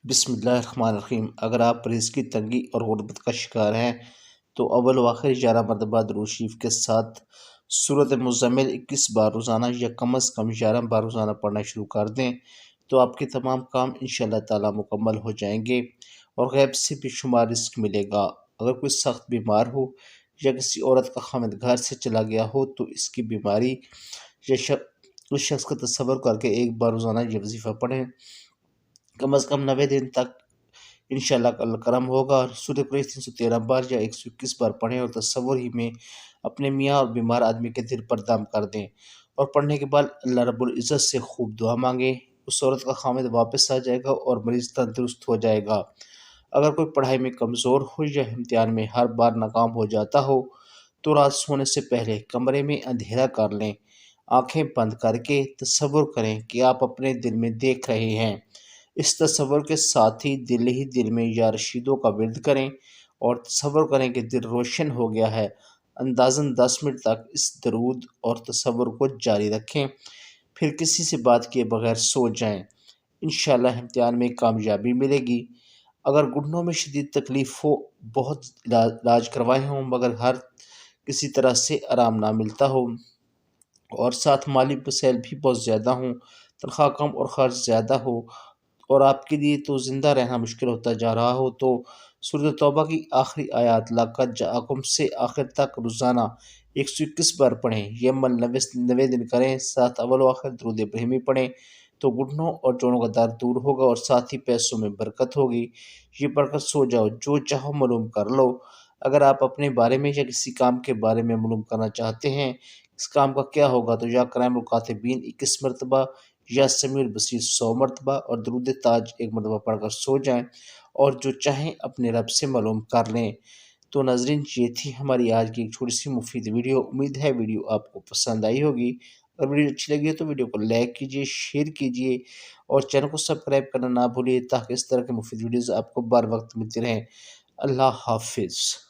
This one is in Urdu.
بسم اللہ الرحمن الرحیم۔ اگر آپ رزق کی تنگی اور غربت کا شکار ہیں تو اول و آخر 11 مرتبہ درود شریف کے ساتھ سورۃ مزمل 21 بار روزانہ یا کم از کم 11 بار روزانہ پڑھنا شروع کر دیں تو آپ کے تمام کام انشاءاللہ تعالی مکمل ہو جائیں گے اور غیب سے بھی شمار رزق ملے گا۔ اگر کوئی سخت بیمار ہو یا کسی عورت کا خاوند گھر سے چلا گیا ہو تو اس کی بیماری یا اس شخص کا تصور کر کے ایک بار روزانہ یہ وظیفہ پڑھیں، کم از کم 90 دن تک انشاءاللہ اللہ کرم ہوگا۔ اور سورۃ قریش 313 بار یا 121 بار پڑھیں اور تصور ہی میں اپنے میاں اور بیمار آدمی کے دل پر دم کر دیں، اور پڑھنے کے بعد اللہ رب العزت سے خوب دعا مانگیں۔ اس عورت کا خاوند واپس آ جائے گا اور مریض تندرست ہو جائے گا۔ اگر کوئی پڑھائی میں کمزور ہو یا امتحان میں ہر بار ناکام ہو جاتا ہو تو رات سونے سے پہلے کمرے میں اندھیرا کر لیں، آنکھیں بند کر کے تصور کریں کہ آپ اپنے دل میں دیکھ رہے ہیں۔ اس تصور کے ساتھ ہی دل میں یا رشیدوں کا ورد کریں اور تصور کریں کہ دل روشن ہو گیا ہے۔ اندازاً 10 منٹ تک اس درود اور تصور کو جاری رکھیں، پھر کسی سے بات کیے بغیر سو جائیں، انشاءاللہ امتحان میں کامیابی ملے گی۔ اگر گھٹنوں میں شدید تکلیف ہو، بہت علاج کروائے ہوں مگر ہر کسی طرح سے آرام نہ ملتا ہو، اور ساتھ مالی مسائل بھی بہت زیادہ ہوں، تنخواہ کم اور خرچ زیادہ ہو اور آپ کے لیے تو زندہ رہنا مشکل ہوتا جا رہا ہو، تو سورۃ توبہ کی آخری آیات لقد جاءکم سے آخر تک روزانہ 121 بار پڑھیں، یہ عمل 90 دن کریں، ساتھ اول و آخر درود ابراہیمی پڑھیں تو گھٹنوں اور جوڑوں کا درد دور ہوگا اور ساتھ ہی پیسوں میں برکت ہوگی۔ یہ پڑھ کر سو جاؤ، جو چاہو معلوم کر لو۔ اگر آپ اپنے بارے میں یا کسی کام کے بارے میں معلوم کرنا چاہتے ہیں اس کام کا کیا ہوگا تو یا کرام الکاتبین 21 مرتبہ یا سمیع البصیر 100 مرتبہ اور درود تاج 1 مرتبہ پڑھ کر سو جائیں اور جو چاہیں اپنے رب سے معلوم کر لیں۔ تو ناظرین، یہ تھی ہماری آج کی ایک چھوٹی سی مفید ویڈیو۔ امید ہے ویڈیو آپ کو پسند آئی ہوگی۔ اگر ویڈیو اچھی لگی ہے تو ویڈیو کو لائک کیجیے، شیئر کیجیے اور چینل کو سبسکرائب کرنا نہ بھولیے تاکہ اس طرح کے مفید ویڈیوز آپ کو بر وقت ملتی رہیں۔ اللہ حافظ۔